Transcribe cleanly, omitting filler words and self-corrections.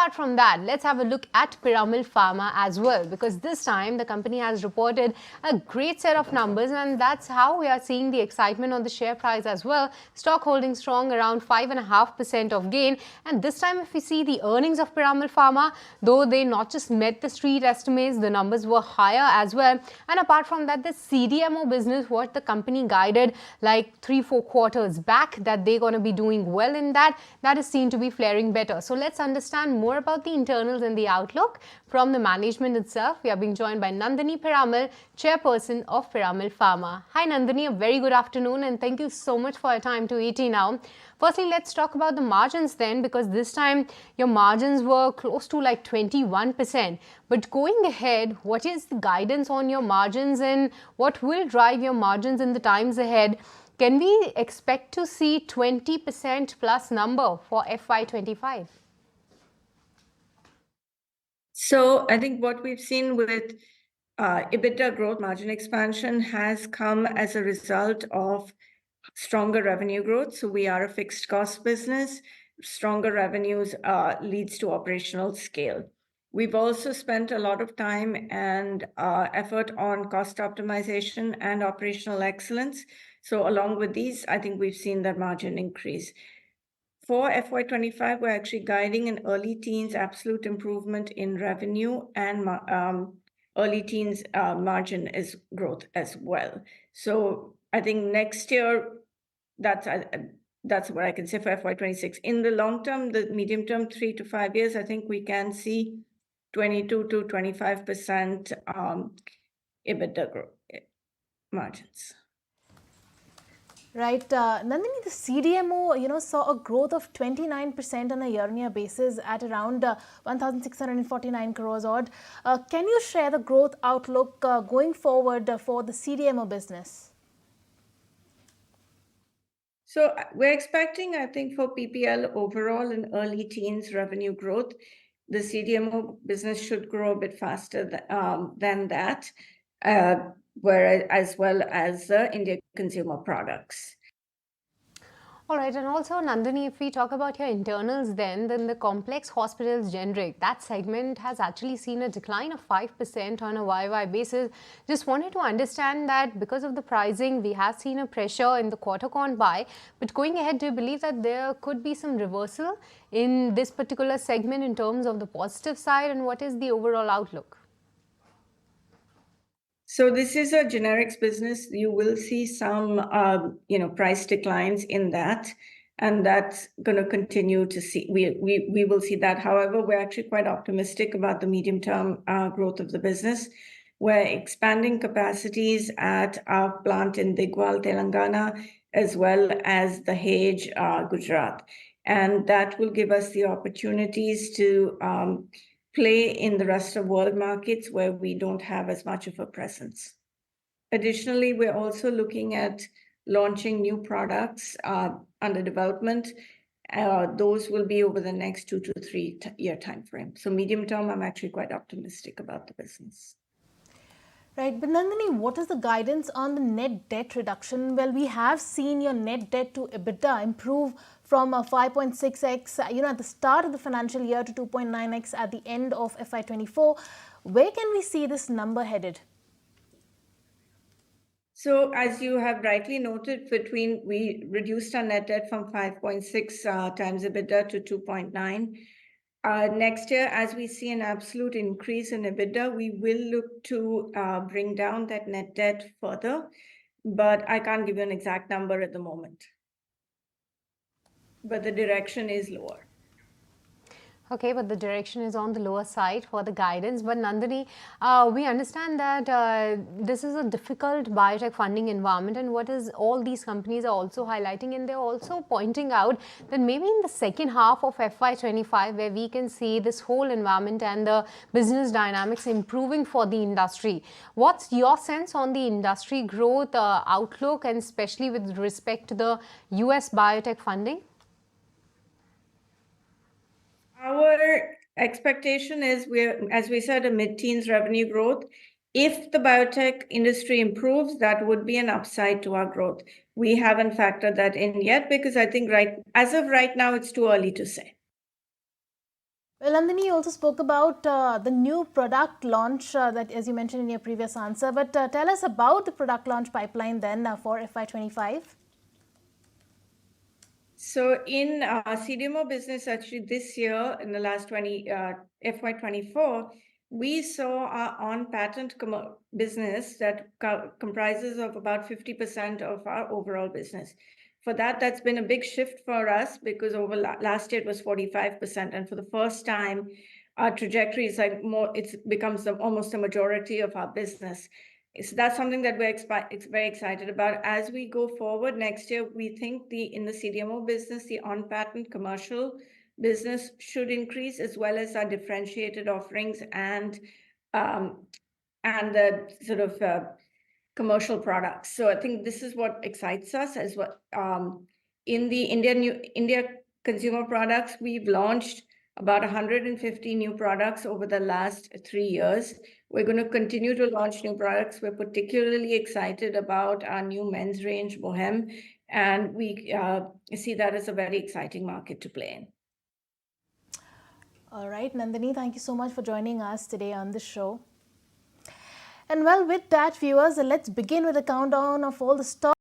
apart from that, let's have a look at Piramal Pharma as well, because this time the company has reported a great set of numbers, and that's how we are seeing the excitement on the share price as well. Stock holding strong, around 5.5% of gain. And this time, if we see the earnings of Piramal Pharma, though they not just met the street estimates, the numbers were higher as well. And apart from that, the CDMO business, what the company guided like 3-4 quarters back that they're going to be doing well in that is seen to be flaring better. So let's understand more about the internals and the outlook from the management itself. We are being joined by Nandini Piramal, Chairperson of Piramal Pharma. Hi Nandini, a very good afternoon, and thank you so much for your time to ET Now. Firstly, let's talk about the margins then, because this time your margins were close to like 21%. But going ahead, what is the guidance on your margins and what will drive your margins in the times ahead? Can we expect to see 20% plus number for FY25? So I think what we've seen with EBITDA growth, margin expansion has come as a result of stronger revenue growth. So we are a fixed cost business. Stronger revenues leads to operational scale. We've also spent a lot of time and effort on cost optimization and operational excellence. So along with these, I think we've seen that margin increase. For FY25, we're actually guiding an early teens absolute improvement in revenue and early teens margin is growth as well. So I think next year, that's what I can say for FY26. In the long term, the medium term, 3 to 5 years, I think we can see 22 to 25% EBITDA growth margins. Right. Nandini, the CDMO, saw a growth of 29% on a year-on-year basis at around 1,649 crores odd. Can you share the growth outlook going forward for the CDMO business? So we're expecting, I think, for PPL overall in early teens revenue growth. The CDMO business should grow a bit faster than that. Whereas as well as India consumer products. All right, and also Nandini, if we talk about your internals then the complex hospitals generic, that segment has actually seen a decline of 5% on a YY basis. Just wanted to understand that because of the pricing, we have seen a pressure in the quarter gone by. But going ahead, do you believe that there could be some reversal in this particular segment in terms of the positive side, and what is the overall outlook? So this is a generics business. You will see some, price declines in that, and that's going to continue to see. We will see that. However, we're actually quite optimistic about the medium-term growth of the business. We're expanding capacities at our plant in Digwal, Telangana, as well as the Dahej, Gujarat, and that will give us the opportunities to play in the rest of world markets where we don't have as much of a presence. Additionally, we're also looking at launching new products under development. Those will be over the next 2 to 3 year time frame. So medium term, I'm actually quite optimistic about the business. Right, but Nandini, what is the guidance on the net debt reduction? Well, we have seen your net debt to EBITDA improve from 5.6x, at the start of the financial year to 2.9x at the end of FY24. Where can we see this number headed? So as you have rightly noted, we reduced our net debt from 5.6 times EBITDA to 2.9. Next year, as we see an absolute increase in EBITDA, we will look to bring down that net debt further, but I can't give you an exact number at the moment. But the direction is lower. Okay, but the direction is on the lower side for the guidance. But Nandini, we understand that this is a difficult biotech funding environment, and what is all these companies are also highlighting, and they're also pointing out that maybe in the second half of FY25, where we can see this whole environment and the business dynamics improving for the industry. What's your sense on the industry growth outlook, and especially with respect to the US biotech funding? Our expectation is, as we said, a mid-teens revenue growth. If the biotech industry improves, that would be an upside to our growth. We haven't factored that in yet because I think as of right now, it's too early to say. Well, Nandini, you also spoke about the new product launch that, as you mentioned in your previous answer, but tell us about the product launch pipeline then for FY25. So in CDMO business, actually this year, in the last FY24, we saw our on-patent business that comprises of about 50% of our overall business. For that, that's been a big shift for us because over last year it was 45%. And for the first time, our trajectory is like more, it becomes almost a majority of our business. So that's something that we're very excited about. As we go forward next year, we think in the CDMO business, the on-patent commercial business should increase, as well as our differentiated offerings and the sort of commercial products. So I think this is what excites us as well. In the India consumer products, we've launched about 150 new products over the last 3 years. We're going to continue to launch new products. We're particularly excited about our new men's range, Bohem, and we see that as a very exciting market to play in. All right, Nandini, thank you so much for joining us today on the show. And well, with that, viewers, let's begin with a countdown of all the stocks